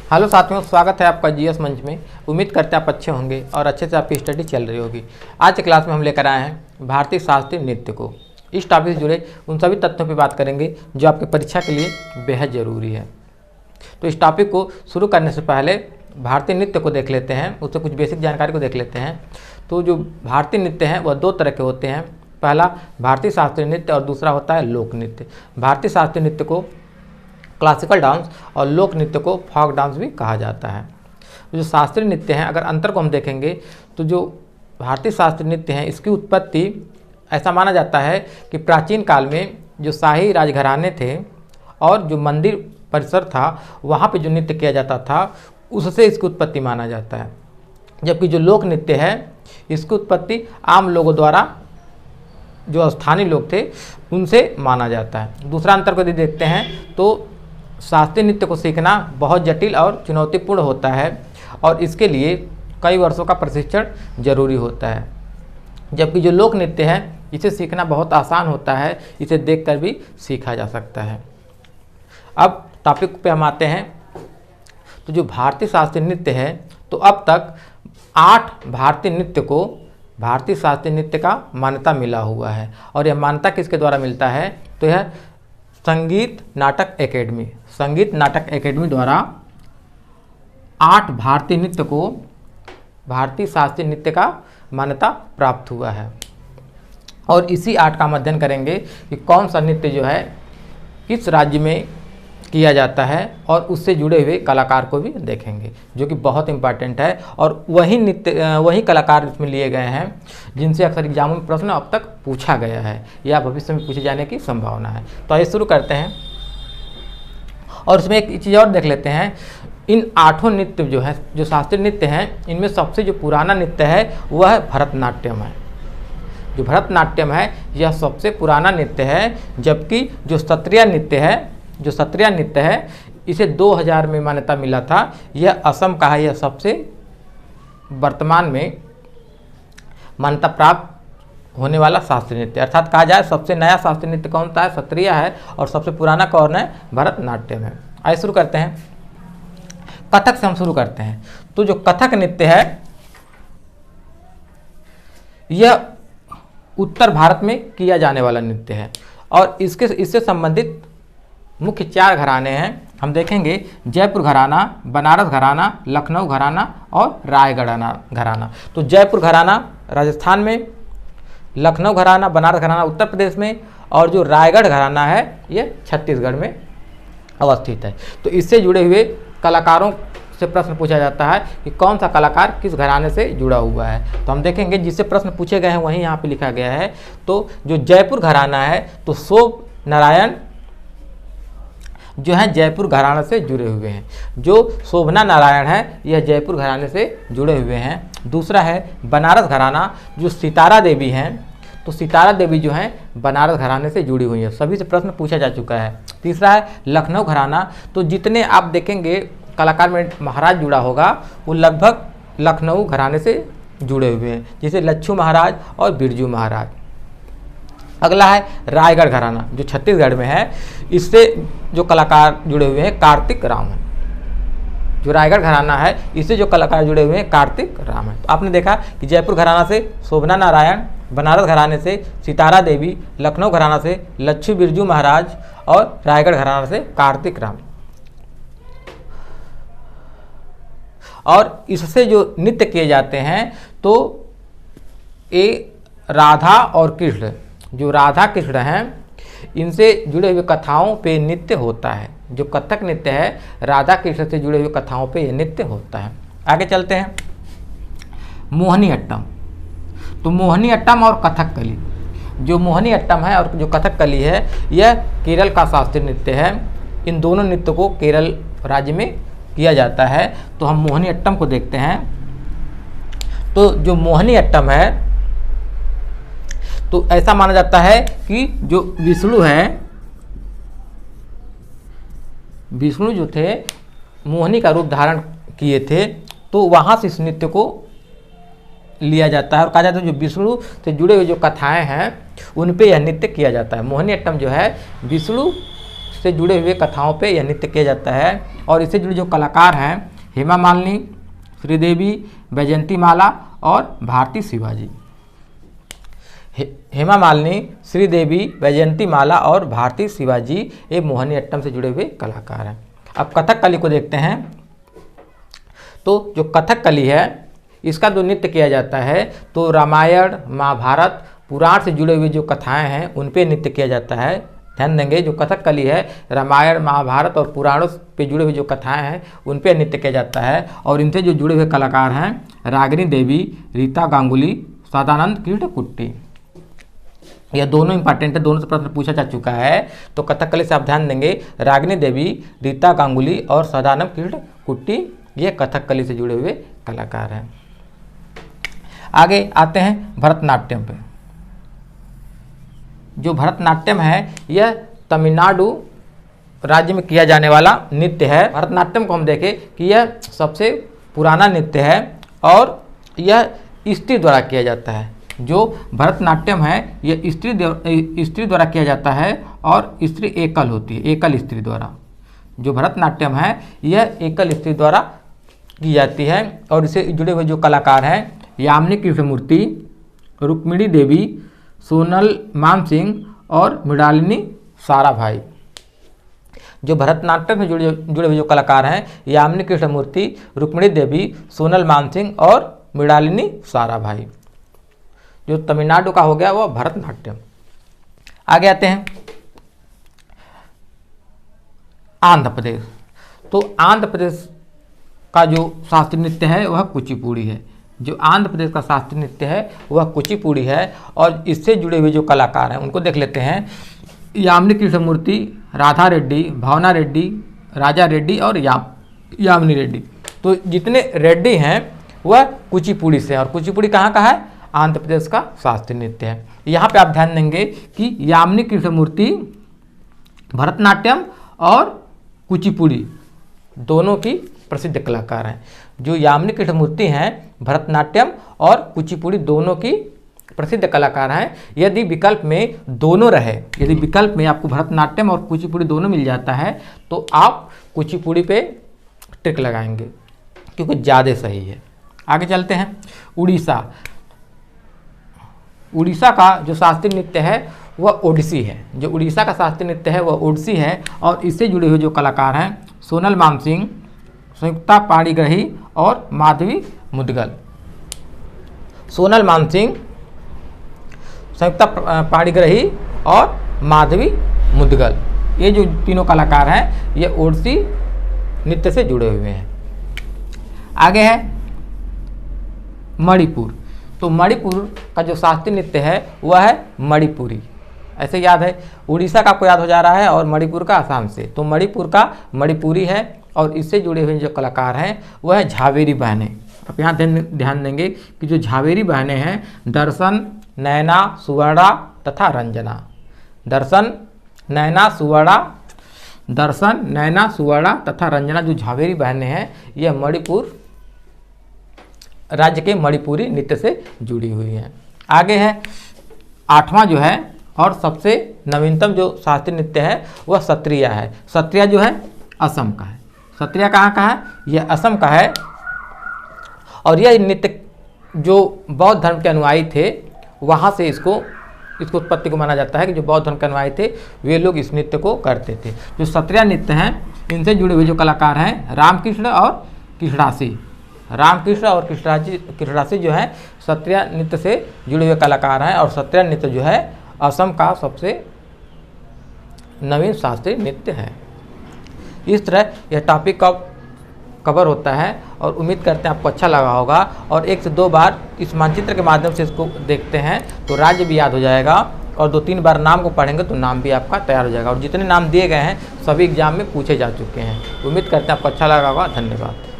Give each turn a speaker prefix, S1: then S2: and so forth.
S1: Hello साथियों, स्वागत है आपका जीएस मंच में। उम्मीद करते हैं आप अच्छे होंगे और अच्छे से आपकी स्टडी चल रही होगी। आज की क्लास में हम लेकर आए हैं भारतीय शास्त्रीय नृत्य को। इस टॉपिक से जुड़े उन सभी तथ्यों पर बात करेंगे जो आपकी परीक्षा के लिए बेहद ज़रूरी है। तो इस टॉपिक को शुरू करने से पहले भारतीय नृत्य को देख लेते हैं, उससे कुछ बेसिक जानकारी को देख लेते हैं। तो जो भारतीय नृत्य हैं वह दो तरह के होते हैं। पहला भारतीय शास्त्रीय नृत्य और दूसरा होता है लोक नृत्य। भारतीय शास्त्रीय नृत्य को क्लासिकल डांस और लोक नृत्य को फोक डांस भी कहा जाता है। जो शास्त्रीय नृत्य हैं, अगर अंतर को हम देखेंगे तो जो भारतीय शास्त्रीय नृत्य हैं इसकी उत्पत्ति ऐसा माना जाता है कि प्राचीन काल में जो शाही राजघराने थे और जो मंदिर परिसर था वहाँ पे जो नृत्य किया जाता था उससे इसकी उत्पत्ति माना जाता है। जबकि जो लोक नृत्य है इसकी उत्पत्ति आम लोगों द्वारा जो स्थानीय लोग थे उनसे माना जाता है। दूसरा अंतर को यदि देखते हैं तो शास्त्रीय नृत्य को सीखना बहुत जटिल और चुनौतीपूर्ण होता है और इसके लिए कई वर्षों का प्रशिक्षण जरूरी होता है। जबकि जो लोक नृत्य है इसे सीखना बहुत आसान होता है, इसे देखकर भी सीखा जा सकता है। अब टॉपिक पे हम आते हैं। तो जो भारतीय शास्त्रीय नृत्य है तो अब तक 8 भारतीय नृत्य को भारतीय शास्त्रीय नृत्य का मान्यता मिला हुआ है। और यह मान्यता किसके द्वारा मिलता है? तो यह संगीत नाटक एकेडमी द्वारा 8 भारतीय नृत्य को भारतीय शास्त्रीय नृत्य का मान्यता प्राप्त हुआ है। और इसी 8 का हम अध्ययन करेंगे कि कौन सा नृत्य जो है किस राज्य में किया जाता है और उससे जुड़े हुए कलाकार को भी देखेंगे, जो कि बहुत इंपॉर्टेंट है। और वही कलाकार इसमें लिए गए हैं जिनसे अक्सर एग्जामों में प्रश्न अब तक पूछा गया है या भविष्य में पूछे जाने की संभावना है। तो आइए शुरू करते हैं और इसमें एक चीज़ और देख लेते हैं। इन 8 नृत्य जो है, जो शास्त्रीय नृत्य हैं, इनमें सबसे जो पुराना नृत्य है वह भरतनाट्यम है। जो भरतनाट्यम है यह सबसे पुराना नृत्य है। जबकि जो सत्रिया नृत्य है इसे 2000 में मान्यता मिला था। यह असम का है। यह सबसे वर्तमान में मान्यता प्राप्त होने वाला शास्त्रीय नृत्य, अर्थात कहा जाए सबसे नया शास्त्रीय नृत्य कौन सा है? सत्रिया है। और सबसे पुराना कौन है? भरतनाट्यम है। आइए शुरू करते हैं। कथक से हम शुरू करते हैं। तो जो कथक नृत्य है यह उत्तर भारत में किया जाने वाला नृत्य है और इससे संबंधित मुख्य 4 घराने हैं। हम देखेंगे जयपुर घराना, बनारस घराना, लखनऊ घराना और रायगढ़ घराना। तो जयपुर घराना राजस्थान में, लखनऊ घराना, बनारस घराना उत्तर प्रदेश में और जो रायगढ़ घराना है ये छत्तीसगढ़ में अवस्थित है। तो इससे जुड़े हुए कलाकारों से प्रश्न पूछा जाता है कि कौन सा कलाकार किस घराने से जुड़ा हुआ है। तो हम देखेंगे जिससे प्रश्न पूछे गए हैं वहीं यहाँ पे लिखा गया है। तो जो जयपुर घराना है तो शोभ नारायण जो है जयपुर घराने से जुड़े हुए हैं। जो शोभना नारायण है यह जयपुर घराने से जुड़े हुए हैं। दूसरा है बनारस घराना, जो सितारा देवी हैं। तो सितारा देवी जो हैं बनारस घराने से जुड़ी हुई हैं। सभी से प्रश्न पूछा जा चुका है। तीसरा है लखनऊ घराना। तो जितने आप देखेंगे कलाकार में महाराज जुड़ा होगा वो लगभग लखनऊ घराने से जुड़े हुए हैं, जैसे लच्छू महाराज और बिरजू महाराज। अगला है रायगढ़ घराना जो छत्तीसगढ़ में है। इससे जो कलाकार जुड़े हुए हैं कार्तिक राम है। जो रायगढ़ घराना है इससे जो कलाकार जुड़े हुए हैं कार्तिक राम है। तो आपने देखा कि जयपुर घराना से शोभना नारायण, बनारस घराने से सितारा देवी, लखनऊ घराना से लच्छू बिरजू महाराज और रायगढ़ घराना से कार्तिक राम। और इससे जो नृत्य किए जाते हैं तो ये राधा और कृष्ण, जो राधा कृष्ण हैं इनसे जुड़े हुए कथाओं पे नृत्य होता है। जो कथक नृत्य है राधा कृष्ण से जुड़े हुए कथाओं पे यह नृत्य होता है। आगे चलते हैं। मोहिनी अट्टम। तो मोहिनी अट्टम और कथकली, जो मोहिनी अट्टम है और जो कथकली है यह केरल का शास्त्रीय नृत्य है। इन दोनों नृत्य को केरल राज्य में किया जाता है। तो हम मोहिनी अट्टम को देखते हैं। तो जो मोहिनी अट्टम है तो ऐसा माना जाता है कि जो विष्णु है, विष्णु जो थे मोहिनी का रूप धारण किए थे, तो वहाँ से इस नृत्य को लिया जाता है और कहा जाता है जो विष्णु से जुड़े हुए जो कथाएं हैं उन पे यह नृत्य किया जाता है। मोहिनी अट्टम जो है विष्णु से जुड़े हुए कथाओं पे यह नृत्य किया जाता है। और इससे जुड़े जो कलाकार हैं हेमा मालिनी, श्रीदेवी, वैजयंती माला और भारती शिवाजी। हेमा मालिनी, श्रीदेवी, वैजयंती माला और भारती शिवाजी ये मोहिनीअट्टम से जुड़े हुए कलाकार हैं। अब कथकली को देखते हैं। तो जो कथकली है इसका जो नृत्य किया जाता है तो रामायण, महाभारत, पुराण से जुड़े हुए जो कथाएं हैं उन पे नृत्य किया जाता है। ध्यान देंगे, जो कथकली है रामायण, महाभारत और पुराणों पे जुड़े हुए जो कथाएं हैं उन पे नृत्य किया जाता है। और इनसे जो जुड़े हुए कलाकार हैं रागिनी देवी, रीता गांगुली, सदानंद कृष्णकुट्टी। यह दोनों इंपॉर्टेंट है, दोनों से प्रश्न पूछा जा चुका है। तो कथकली से आप ध्यान देंगे रागिनी देवी, रीता गांगुली और सदानंद कृष्णकुट्टी ये कथकली से जुड़े हुए कलाकार हैं। आगे आते हैं भरतनाट्यम पे। जो भरतनाट्यम है यह तमिलनाडु राज्य में किया जाने वाला नृत्य है। भरतनाट्यम को हम देखें कि यह सबसे पुराना नृत्य है और यह स्त्री द्वारा किया जाता है। जो भरतनाट्यम है यह स्त्री द्वारा किया जाता है और स्त्री एकल होती है, एकल स्त्री द्वारा। जो भरतनाट्यम है यह एकल स्त्री द्वारा की जाती है। और इससे जुड़े हुए जो कलाकार हैं यामिनी कृष्णमूर्ति, रुक्मिणी देवी, सोनल मानसिंह और मृणालिनी साराभाई। जो भरतनाट्यम से जुड़े हुए जो कलाकार हैं यामिनी कृष्णमूर्ति, रुक्मिणी देवी, सोनल मानसिंह और मृणालिनी साराभाई। जो तमिलनाडु का हो गया वह भरतनाट्यम। आगे आते हैं आंध्र प्रदेश। तो आंध्र प्रदेश का जो शास्त्रीय नृत्य है वह कुचिपुड़ी है। जो आंध्र प्रदेश का शास्त्रीय नृत्य है वह कुचिपुड़ी है। और इससे जुड़े हुए जो कलाकार हैं उनको देख लेते हैं। यामिनी कृष्णमूर्ति, राधा रेड्डी, भावना रेड्डी, राजा रेड्डी और यामिनी रेड्डी। तो जितने रेड्डी हैं वह कुचिपुड़ी से हैं। और कुचिपुड़ी कहाँ का है? आंध्र प्रदेश का शास्त्रीय नृत्य है। यहाँ पे आप ध्यान देंगे कि यामिनी कृष्णमूर्ति भरतनाट्यम और कुचिपुड़ी दोनों की प्रसिद्ध कलाकार हैं। जो यामिनी कृष्णमूर्ति हैं भरतनाट्यम और कुचिपुड़ी दोनों की प्रसिद्ध कलाकार हैं। यदि विकल्प में दोनों रहे, यदि विकल्प में आपको भरतनाट्यम और कुचिपुड़ी दोनों मिल जाता है तो आप कुचिपुड़ी पे टिक लगाएंगे क्योंकि ज़्यादा सही है। आगे चलते हैं उड़ीसा। उड़ीसा का जो शास्त्रीय नृत्य है वह ओडिसी है। जो उड़ीसा का शास्त्रीय नृत्य है वह ओडिसी है। और इससे जुड़े हुए जो कलाकार हैं सोनल मानसिंह, संयुक्ता पाणिग्राही और माधवी मुदगल। सोनल मानसिंह, संयुक्ता पाणिग्राही और माधवी मुदगल ये जो तीनों कलाकार हैं ये ओडिसी नृत्य से जुड़े हुए हैं। आगे है मणिपुर। तो मणिपुर का जो शास्त्रीय नृत्य है वह है मणिपुरी। ऐसे याद है, उड़ीसा का आपको याद हो जा रहा है और मणिपुर का आसाम से। तो मणिपुर का मणिपुरी है। और इससे जुड़े हुए जो कलाकार हैं वह है झावेरी बहनें। आप यहाँ ध्यान देंगे कि जो झावेरी बहनें हैं दर्शन, नैना, सुवर्णा तथा रंजना। दर्शन, नैना, सुवर्णा तथा रंजना जो झावेरी बहनें हैं यह मणिपुर राज्य के मणिपुरी नृत्य से जुड़ी हुई हैं। आगे है आठवां जो है और सबसे नवीनतम जो शास्त्रीय नृत्य है वह सत्रिया है। सत्रिया जो है असम का है। सत्रिया कहाँ का है? यह असम का है। और यह नृत्य जो बौद्ध धर्म के अनुयायी थे वहाँ से इसको उत्पत्ति को माना जाता है कि जो बौद्ध धर्म के अनुयायी थे वे लोग इस नृत्य को करते थे। जो सत्रिया नृत्य हैं इनसे जुड़े हुए जो कलाकार हैं रामकृष्ण और कृष्णासी। रामकृष्ण और कृष्णासी जो है सत्रिया नृत्य से जुड़े हुए कलाकार हैं। और सत्रिया नृत्य जो है असम का सबसे नवीन शास्त्रीय नृत्य है। इस तरह यह टॉपिक कवर होता है और उम्मीद करते हैं आपको अच्छा लगा होगा। और 1 से 2 बार इस मानचित्र के माध्यम से इसको देखते हैं तो राज्य भी याद हो जाएगा। और 2-3 बार नाम को पढ़ेंगे तो नाम भी आपका तैयार हो जाएगा। और जितने नाम दिए गए हैं सभी एग्जाम में पूछे जा चुके हैं। उम्मीद करते हैं आपको अच्छा लगा होगा। धन्यवाद।